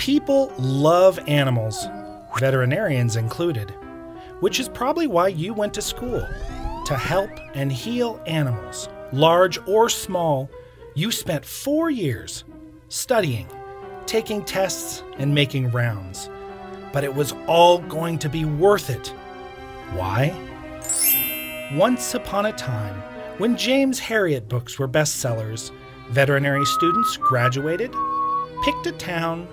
People love animals, veterinarians included, which is probably why you went to school. To help and heal animals, large or small. You spent 4 years studying, taking tests, and making rounds. But it was all going to be worth it. Why? Once upon a time, when James Herriot books were bestsellers, veterinary students graduated, picked a town,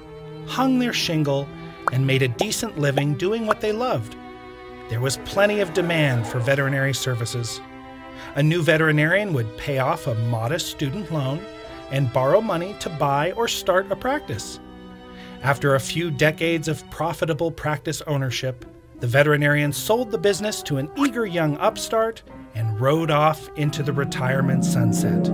hung their shingle, and made a decent living doing what they loved. There was plenty of demand for veterinary services. A new veterinarian would pay off a modest student loan and borrow money to buy or start a practice. After a few decades of profitable practice ownership, the veterinarian sold the business to an eager young upstart and rode off into the retirement sunset.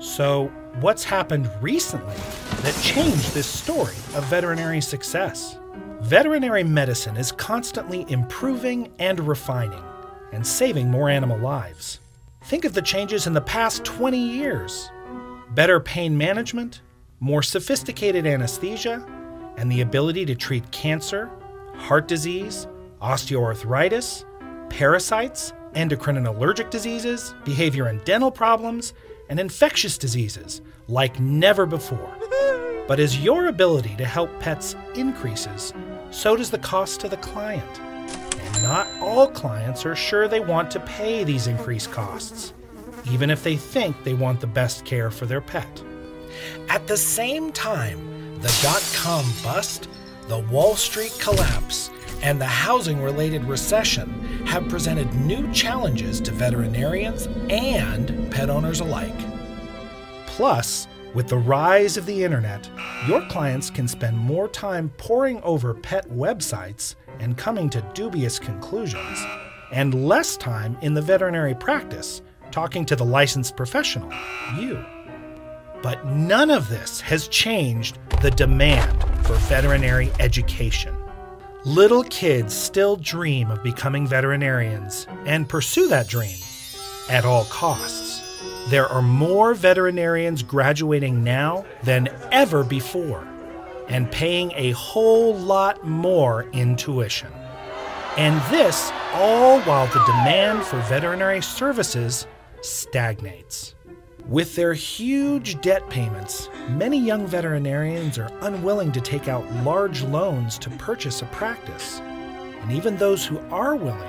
So, what's happened recently that changed this story of veterinary success? Veterinary medicine is constantly improving and refining, and saving more animal lives. Think of the changes in the past 20 years. Better pain management, more sophisticated anesthesia, and the ability to treat cancer, heart disease, osteoarthritis, parasites, endocrine and allergic diseases, behavior and dental problems, and infectious diseases like never before. But as your ability to help pets increases, so does the cost to the client. And not all clients are sure they want to pay these increased costs, even if they think they want the best care for their pet. At the same time, the dot-com bust, the Wall Street collapse, and the housing-related recession have presented new challenges to veterinarians and pet owners alike. Plus, with the rise of the internet, your clients can spend more time poring over pet websites and coming to dubious conclusions, and less time in the veterinary practice talking to the licensed professional, you. But none of this has changed the demand for veterinary education. Little kids still dream of becoming veterinarians and pursue that dream at all costs. There are more veterinarians graduating now than ever before and paying a whole lot more in tuition. And this all while the demand for veterinary services stagnates. With their huge debt payments, many young veterinarians are unwilling to take out large loans to purchase a practice. And even those who are willing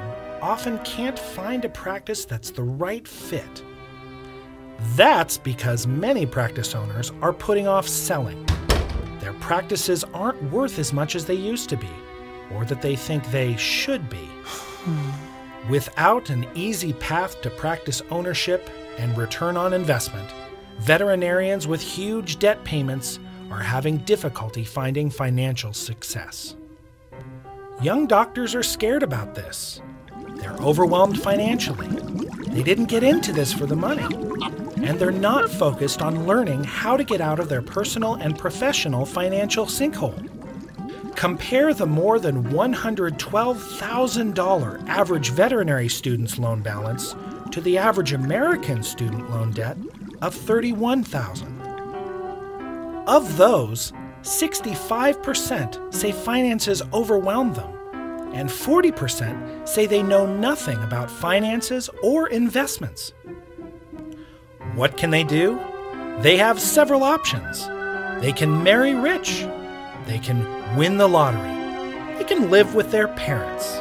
often can't find a practice that's the right fit. That's because many practice owners are putting off selling. Their practices aren't worth as much as they used to be, or that they think they should be. Without an easy path to practice ownership and return on investment, veterinarians with huge debt payments are having difficulty finding financial success. Young doctors are scared about this. They're overwhelmed financially. They didn't get into this for the money. And they're not focused on learning how to get out of their personal and professional financial sinkhole. Compare the more than $112,000 average veterinary student's loan balance to the average American student loan debt of $31,000. Of those, 65% say finances overwhelm them, and 40% say they know nothing about finances or investments. What can they do? They have several options. They can marry rich. They can win the lottery. They can live with their parents.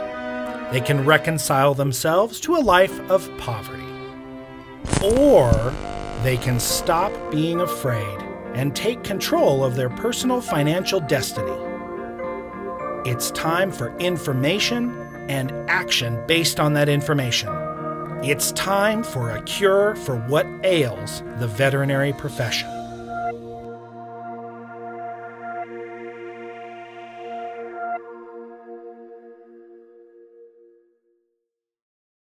They can reconcile themselves to a life of poverty. Or they can stop being afraid and take control of their personal financial destiny. It's time for information and action based on that information. It's time for a cure for what ails the veterinary profession.